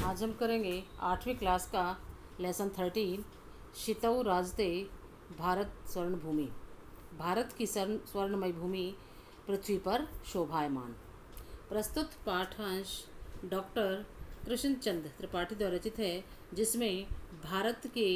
आज हम करेंगे 8वीं क्लास का लेसन 13 शितऊ राजते भारत स्वर्ण भूमि। भारत की स्वर्णमय भूमि पृथ्वी पर शोभायमान। प्रस्तुत पाठांश डॉक्टर कृष्णचंद त्रिपाठी द्वारा रचित है, जिसमें भारत के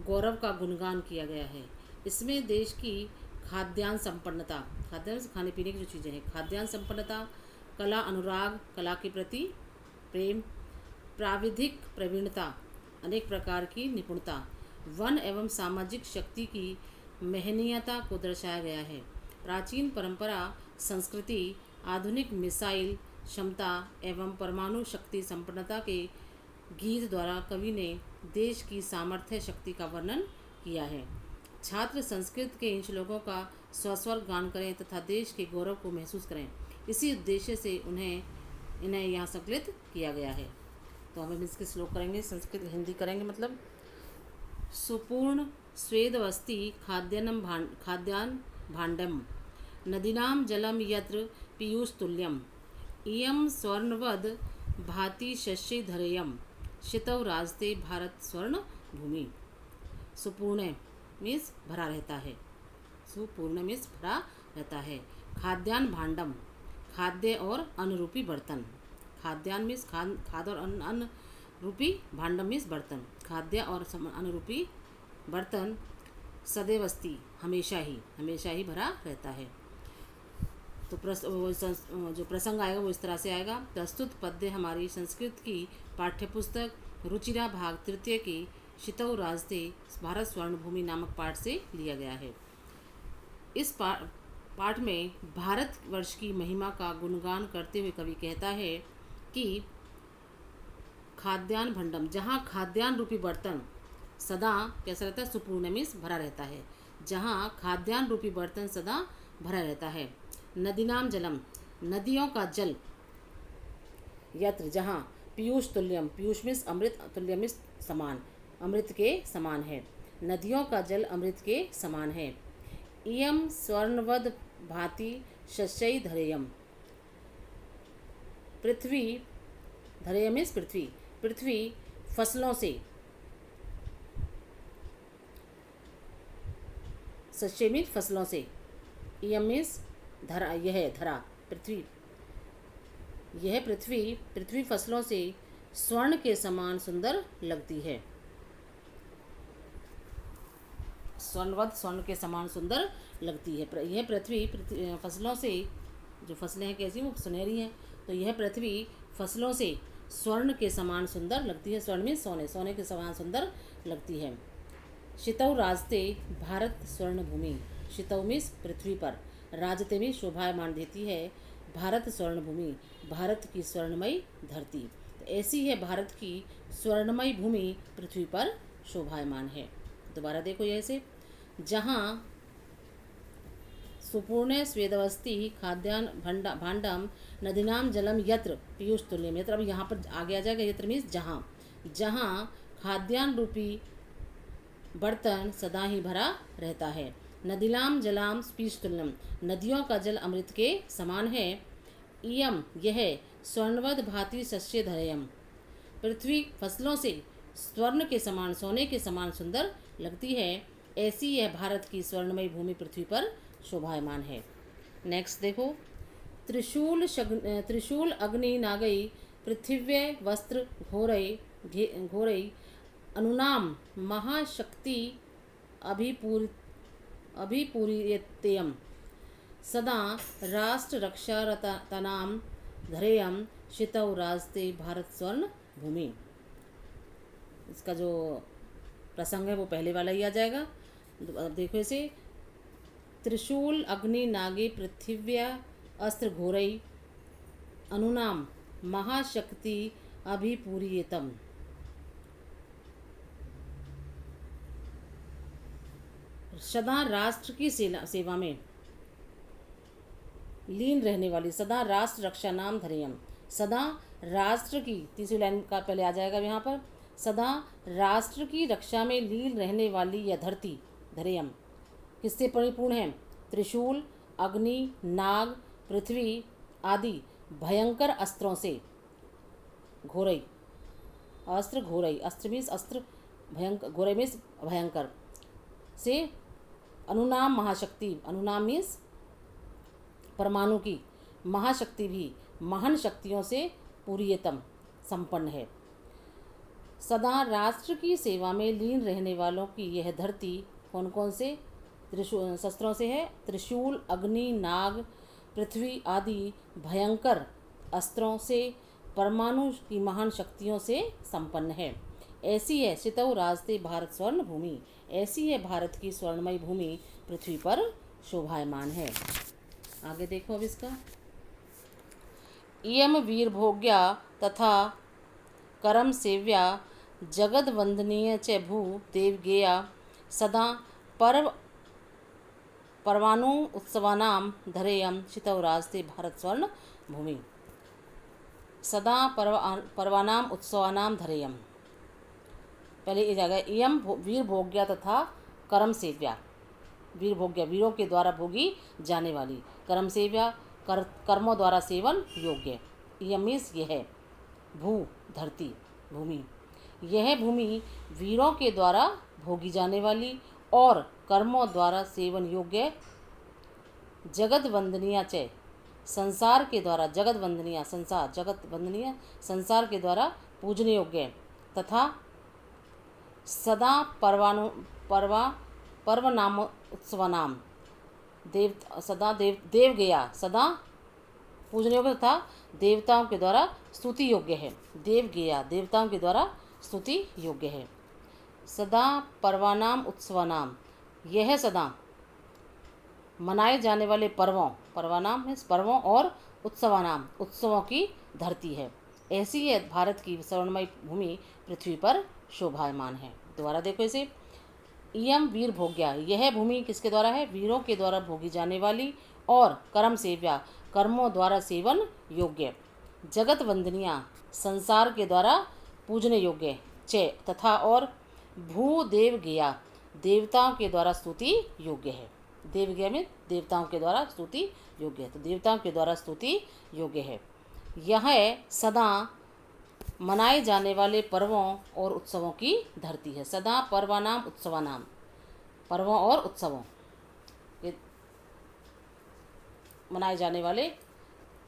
गौरव का गुणगान किया गया है। इसमें देश की खाद्यान्न संपन्नता, खाद्यान्न से खाने पीने की जो चीज़ें हैं, खाद्यान्न संपन्नता, कला अनुराग, कला के प्रति प्रेम, प्राविधिक प्रवीणता, अनेक प्रकार की निपुणता, वन एवं सामाजिक शक्ति की महनीयता को दर्शाया गया है। प्राचीन परंपरा, संस्कृति, आधुनिक मिसाइल क्षमता एवं परमाणु शक्ति संपन्नता के गीत द्वारा कवि ने देश की सामर्थ्य शक्ति का वर्णन किया है। छात्र संस्कृत के इन श्लोकों का स्वस्वर गान करें तथा देश के गौरव को महसूस करें। इसी उद्देश्य से इन्हें यहाँ संकलित किया गया है। तो हम इसके श्लोक करेंगे, संस्कृत हिंदी करेंगे। मतलब सुपूर्ण स्वेदवस्ति खाद्यान्न भाण्डम नदीनां जलम यत्र पीयूषतुल्यम इयं स्वर्णवद् भाति शस्यधरेयं शितौ राजते भारत स्वर्ण भूमि। सुपूर्ण मीन्स भरा रहता है, सुपूर्ण मीन्स भरा रहता है। खाद्यान्न भाण्डम खाद्य और अन्न रूपी बर्तन। खाद्यान्न मीन्स खाद और अन्न रूपी, भाण्डम मीन्स बर्तन, खाद्य और अन्न रूपी बर्तन सदैवस्ति हमेशा ही भरा रहता है। तो जो प्रसंग आएगा वो इस तरह से आएगा। प्रस्तुत पद्य हमारी संस्कृत की पाठ्यपुस्तक रुचिरा भाग 3 की शितऊ राजते भारत स्वर्ण भूमि नामक पाठ से लिया गया है। इस पाठ में भारत वर्ष की महिमा का गुणगान करते हुए कवि कहता है कि खाद्यान्न भंडम, जहाँ खाद्यान्न रूपी बर्तन सदा कैसा रहता है, सुपूर्ण मीन्स भरा रहता है, जहाँ खाद्यान्न रूपी बर्तन सदा भरा रहता है। नदीनाम जलम नदियों का जल, यत्र जहाँ, पीयूष तुल्यम पीयूष मीन्स अमृत, तुल्यम मीन्स समान, अमृत के समान है। नदियों का जल अमृत के समान है। इयम स्वर्णवद भांति शस्यई धरेयम, पृथ्वी, धरेयम मीन्स पृथ्वी, पृथ्वी फसलों से, शस्य मीन्स फसलों से, इयम मीन्स धरा, यह धरा पृथ्वी, यह पृथ्वी फसलों से स्वर्ण के समान सुंदर लगती है। स्वर्णवत, स्वर्ण के समान सुंदर लगती है। यह पृथ्वी फसलों से, जो फसलें हैं कैसी, वो सुनहरी हैं, तो यह पृथ्वी फसलों से स्वर्ण के समान सुंदर लगती है। स्वर्ण में सोने, सोने के समान सुंदर लगती है। शितऊ राजते भारत स्वर्ण भूमि, शितऊ में पृथ्वी पर, राजते में शोभायमान देती है भारत स्वर्ण भूमि, भारत की स्वर्णमयी धरती। तो ऐसी है भारत की स्वर्णमयी भूमि पृथ्वी पर शोभायमान है। दोबारा देखो, ऐसे जहाँ सुपूर्ण स्वेदवस्ति खाद्यान्न भाण्डम नदीनाम जलम यत्र पीयूष तुल्यम, यत्र अब यहाँ पर आगे आ जाएगा, यत्र मीन्स जहाँ, जहाँ खाद्यान्न रूपी बर्तन सदा ही भरा रहता है। नदीलाम जलाम पीयूष तुल्यम, नदियों का जल अमृत के समान है। इयम यह स्वर्णवद भांति शस्यधरेयम, पृथ्वी फसलों से स्वर्ण के समान, सोने के समान सुंदर लगती है। ऐसी यह भारत की स्वर्णमयी भूमि पृथ्वी पर शोभायमान है। नेक्स्ट देखो, त्रिशूल अग्नि नागई पृथिव्य वस्त्र घोरई अनुनाम महाशक्ति अभिपूर्यतेयम सदा राष्ट्र रक्षारतानाम धरेयम शितौ राजते भारत स्वर्ण भूमि। इसका जो प्रसंग है वो पहले वाला ही आ जाएगा। अब देखो इसे, त्रिशूल अग्नि नागे पृथिव्या अस्त्र घोरई अनुनाम महाशक्ति अभिपूर्येतम, सदा राष्ट्र की सेवा में लीन रहने वाली, सदा राष्ट्र रक्षा नाम धरेयम, सदा राष्ट्र की, तीसरी लाइन का पहले आ जाएगा यहाँ पर, सदा राष्ट्र की रक्षा में लीन रहने वाली यह धरती, धरेयम किससे परिपूर्ण है, त्रिशूल, अग्नि, नाग, पृथ्वी आदि भयंकर अस्त्रों से, घोरई, अस्त्र घोरई, अस्त्र मीन्स अस्त्र, भयंकर, घोरई मीन्स भयंकर, से अनुनाम महाशक्ति, अनुनाम मीन्स परमाणु की, महाशक्ति भी महान शक्तियों से पूर्यतम संपन्न है। सदा राष्ट्र की सेवा में लीन रहने वालों की यह धरती कौन कौन से त्रिशूल शस्त्रों से है? त्रिशूल, अग्नि, नाग, पृथ्वी आदि भयंकर अस्त्रों से, परमाणु की महान शक्तियों से संपन्न है। ऐसी है शितौ राजते भारत स्वर्ण भूमि, ऐसी है भारत की स्वर्णमयी भूमि पृथ्वी पर शोभायमान है। आगे देखो अब इसका। इयम वीर भोग्या तथा करम सेव्या जगद वंदनीय च भू देवगेया सदा पर्वाणु उत्सवानाम धरेयम शितौ राजते भारत स्वर्ण भूमि। सदा पर्वानाम उत्सवानाम धरेयम, पहले ये जगह इयम वीर भोग्या तथा करम सेव्या, वीर भोग्या वीरों के द्वारा भोगी जाने वाली, कर्म सेव्या कर्मों द्वारा सेवन योग्य, यह मीन्स यह भू धरती भूमि, यह भूमि वीरों के द्वारा भोगी जाने वाली और कर्मों द्वारा सेवन योग्य, जगत वंदनीय च संसार के द्वारा, जगत वंदनीय संसार, जगत वंदनीय संसार के द्वारा पूजने योग्य, तथा सदा पर्वनाम उत्सवनाम देव गया, सदा पूजने योग्य तथा देवताओं के द्वारा स्तुति योग्य है। देव गया देवताओं के द्वारा स्तुति योग्य है। सदा पर्वानाम उत्सवानाम, यह सदा मनाए जाने वाले पर्वों, पर्वानाम मीन्स पर्वों और उत्सवानाम उत्सवों की धरती है। ऐसी है भारत की स्वर्णमयी भूमि पृथ्वी पर शोभायमान है। दोबारा देखो इसे। इयम वीर भोग्या, यह भूमि किसके द्वारा है? वीरों के द्वारा भोगी जाने वाली और कर्म सेव्या कर्मों द्वारा सेवन योग्य, जगत वंदनिया संसार के द्वारा पूजने योग्य, च तथा और भूदेव गया देवताओं के द्वारा स्तुति योग्य है। देव गया में देवताओं के द्वारा स्तुति योग्य है, तो देवताओं के द्वारा स्तुति योग्य है। यह सदा मनाए जाने वाले पर्वों और उत्सवों की धरती है। सदा पर्वानाम उत्सवानाम, पर्वों और उत्सवों के मनाए जाने वाले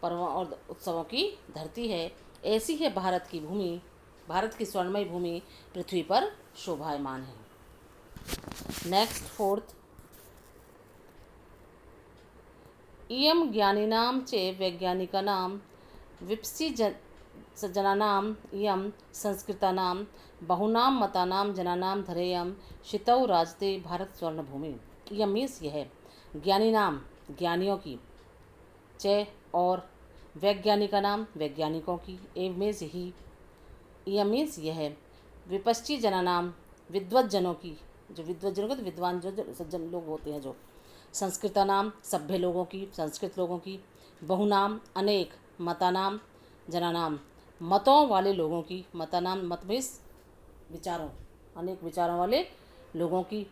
पर्वों और उत्सवों की धरती है। ऐसी है भारत की भूमि, भारत की स्वर्णमयी भूमि पृथ्वी पर शोभायमान है। नेक्स्ट फोर्थ, इयम ज्ञानिनां च वैज्ञानिकानां विप्सि जनानां इयं संस्कृतानां बहुनां मतानां जनानां धरेयं शितौ राजते भारत स्वर्ण भूमि। इयम मीन्स यह, ज्ञानिनाम ज्ञानियों की, च और वैज्ञानिकानाम वैज्ञानिकों की, एव मीन्स ही, इयम मीन्स यह, विपश्ची जनानाम विद्वज्जनों की, जो विद्वज्जनों के विद्वान जो सज्जन लोग होते हैं, जो संस्कृतानाम सभ्य लोगों की, संस्कृत लोगों की, बहुनाम अनेक, मतानाम जनानाम मतों वाले लोगों की, मतानाम मत मीन्स विचारों, अनेक विचारों वाले लोगों की,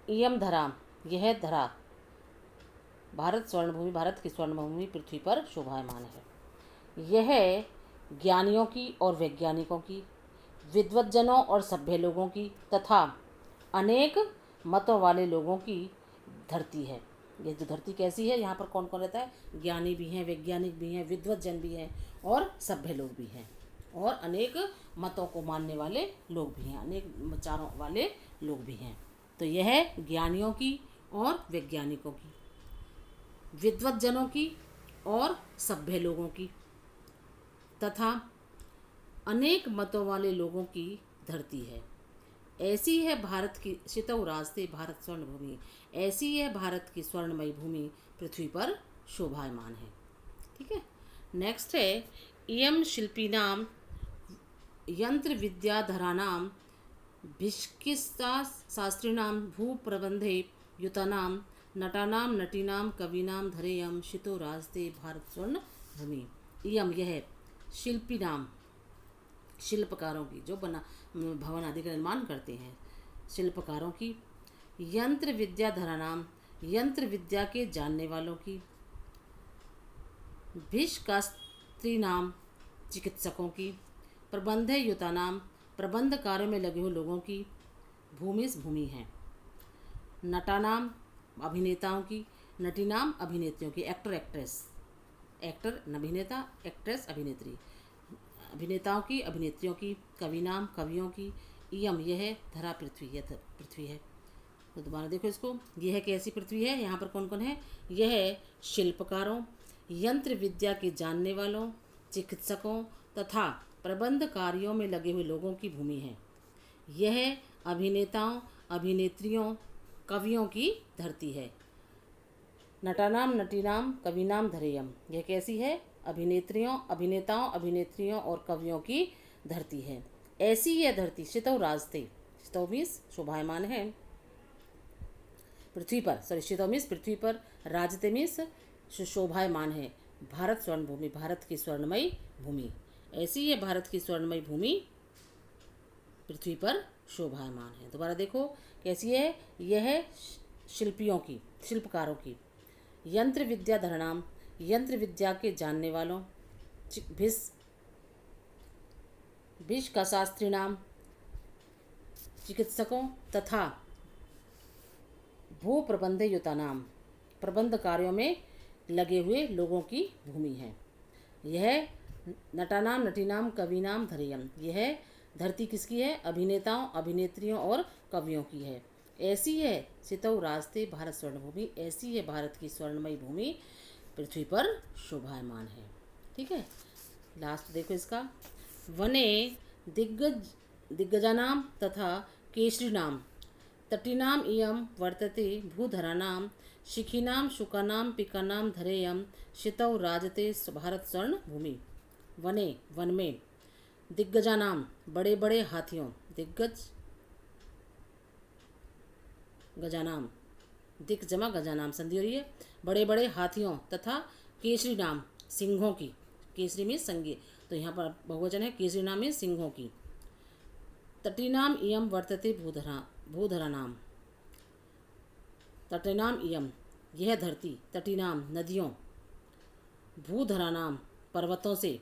इयम धरा यह धरा भारत स्वर्णभूमि, भारत की स्वर्णभूमि पृथ्वी पर शोभायमान है। यह ज्ञानियों की और वैज्ञानिकों की, विद्वज्जनों और सभ्य लोगों की तथा अनेक मतों वाले लोगों की धरती है। ये जो धरती कैसी है, यहाँ पर कौन कौन रहता है? ज्ञानी भी हैं, वैज्ञानिक भी हैं, विद्वज्जन भी हैं और सभ्य लोग भी हैं, और अनेक मतों को मानने वाले लोग भी हैं, अनेक विचारों वाले लोग भी हैं। तो यह ज्ञानियों की और वैज्ञानिकों की, विद्वज्जनों की और सभ्य लोगों की तथा अनेक मतों वाले लोगों की धरती है। ऐसी है भारत की शितौ राजते भारत स्वर्ण भूमि, ऐसी है भारत की स्वर्णमयी भूमि पृथ्वी पर शोभायमान है। ठीक है। नेक्स्ट है, इयम शिल्पीनाम यंत्र विद्याधराणाम भिष्किस्ता शास्त्रीणाम भू प्रबंधे युतानाम नटानाम नटीनाम कवीनाम धरेयम शितो राजते भारत स्वर्ण भूमि। इयम यह, शिल्पी नाम शिल्पकारों की, जो भवन आदि का निर्माण करते हैं, शिल्पकारों की, यंत्र विद्याधरानाम यंत्र विद्या के जानने वालों की, भिष्कास्त्री नाम चिकित्सकों की। प्रबंध युतानाम प्रबंध कार्यों में लगे हुए लोगों की। भूमिस भूमि है। नटानाम अभिनेताओं की। नटीनाम अभिनेत्रियों की, एक्टर एक्ट्रेस, एक्टर अभिनेता, एक्ट्रेस अभिनेत्री, अभिनेताओं की अभिनेत्रियों की। कविनाम कवियों की। इयम यह धरा पृथ्वी, यह पृथ्वी है। तो दोबारा देखो इसको, यह कैसी पृथ्वी है, यहाँ पर कौन कौन है। यह शिल्पकारों, यंत्र विद्या के जानने वालों, चिकित्सकों तथा प्रबंध कार्यों में लगे हुए लोगों की भूमि है। यह अभिनेताओं अभिनेत्रियों कवियों की धरती है। नटानाम नटीनाम कविनाम धरेयम, यह कैसी है, अभिनेत्रियों अभिनेताओं अभिनेत्रियों और कवियों की धरती है। ऐसी यह धरती शितौ राजते, शितौ मीन्स शोभायमान है पृथ्वी पर, सॉरी शितौ मीन्स पृथ्वी पर, राजते मीन्स सुशोभायमान है। भारत स्वर्ण भूमि, भारत की स्वर्णमयी भूमि। ऐसी यह भारत की स्वर्णमयी भूमि पृथ्वी पर शोभायमान है। दोबारा देखो कैसी है, यह है शिल्पियों की, शिल्पकारों की। यंत्र विद्या धरणाम यंत्र विद्या के जानने वालों। भिष का शास्त्री नाम चिकित्सकों तथा भू प्रबंध युता नाम प्रबंध कार्यों में लगे हुए लोगों की भूमि है। यह नटानाम नटीनाम कविनाम धरेयम, यह धरती किसकी है, अभिनेताओं अभिनेत्रियों और कवियों की है। ऐसी है शितौ राजते भारत स्वर्ण भूमि, ऐसी है भारत की स्वर्णमयी भूमि पृथ्वी पर शोभायमान है। ठीक है, लास्ट देखो इसका। वने दिग्गजानाम तथा केसरीनाम तटीनाम इयं वर्तते भूधरानाम शिखिनाम शुकानाम पिकानाम धरेयम शितौ राजते भारत स्वर्ण भूमि। वने वन में, दिग्गजानाम बड़े बड़े हाथियों, दिग्गज गजानाम, दिक जमा गजानाम संधि हो रही है, बड़े बड़े हाथियों तथा केसरी नाम सिंहों की। केसरी में संज्ञा, तो यहाँ पर बहुवचन है, केसरी नाम में सिंहों की। तटीनाम इयम वर्तते भूधरा नाम तटीनाम इयम, यह धरती, तटीनाम नदियों, भूधरा नाम पर्वतों से,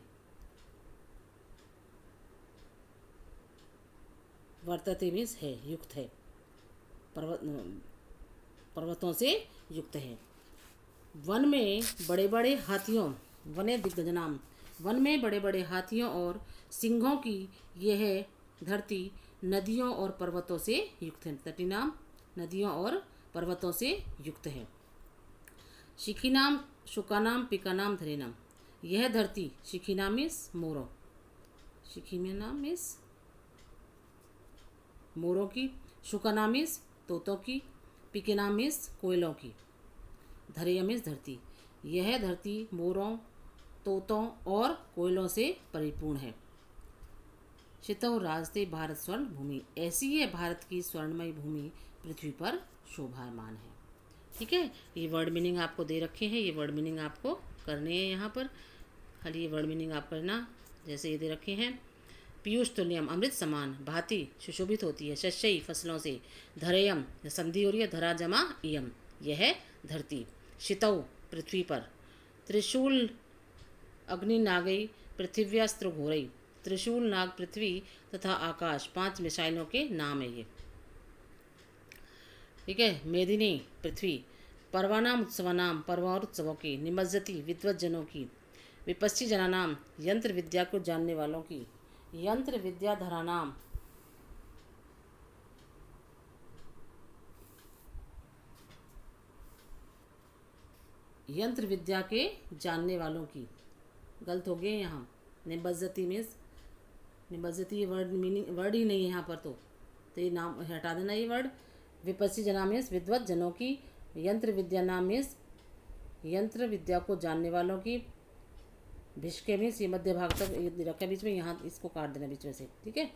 वर्तते मीन्स है, युक्त है, पर्वतों से युक्त है। वन में बड़े बड़े हाथियों, वने दिग्गजनाम, वन में बड़े बड़े हाथियों और सिंहों की यह धरती नदियों और पर्वतों से युक्त है। तटीनाम नदियों और पर्वतों से युक्त है। शिखिनाम शुकानाम पिकानाम धरेनाम, यह धरती, शिखिनाम मीन्स मोरों, शिखिनाम मीन्स मोरों की, शुकानाम मीन्स तोतों की, पिकेनाम मीन्स कोयलों की, धरेयम मीन्स धरती, यह धरती मोरों तोतों और कोयलों से परिपूर्ण है। शितौ राजते भारत स्वर्ण भूमि, ऐसी है भारत की स्वर्णमयी भूमि पृथ्वी पर शोभायमान है। ठीक है, ये वर्ड मीनिंग आपको दे रखे हैं, ये वर्ड मीनिंग आपको करने हैं यहाँ पर, खाली ये वर्ड मीनिंग आप करना। जैसे ये दे रखे हैं, पीयूष तुल्यम अमृत समान, भांति सुशोभित होती है, शस्यई फसलों से, धरेयम संधि हो रही है, धरा जमा इयम, यह धरती, शितौ पृथ्वी पर, त्रिशूल अग्नि नागई पृथिव्यास्त्र घोरई, त्रिशूल नाग पृथ्वी तथा आकाश 5 मिसाइलों के नाम है ये। ठीक है, मेदिनी पृथ्वी, पर्वानाम उत्सवानाम पर्वोत्सवों की, निमज्जति विद्वत जनों की, विपश्ची जनानाम यंत्र विद्या को जानने वालों की, यंत्र विद्याधरा नाम यंत्र विद्या के जानने वालों की, गलत हो गए यहाँ, निबज्जती मीन्स, निबज्जती वर्ड मीनिंग वर्ड ही नहीं है यहाँ पर, तो ये नाम हटा देना ये वर्ड। विपस्सी जना मीन्स विद्वत जनों की, यंत्र विद्या नाम मीन्स यंत्र विद्या को जानने वालों की, भिष्के मीन्स ये मध्य भाग तक रखा बीच में, यहाँ इसको काट देना बीच में से। ठीक है,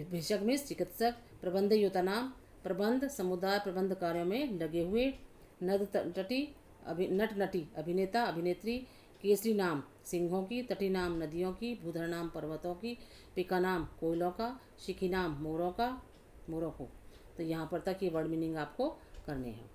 भिषक मीन्स चिकित्सक, प्रबंध युता नाम प्रबंध समुदाय प्रबंध कार्यों में लगे हुए, नट नटी अभिनेता अभिनेत्री, केसरी नाम सिंहों की, तटी नाम नदियों की, भूधर नाम पर्वतों की, पिका नाम कोयलों का, शिखी नाम मोरों को। तो यहाँ पर तक ये वर्ड मीनिंग आपको करने हैं।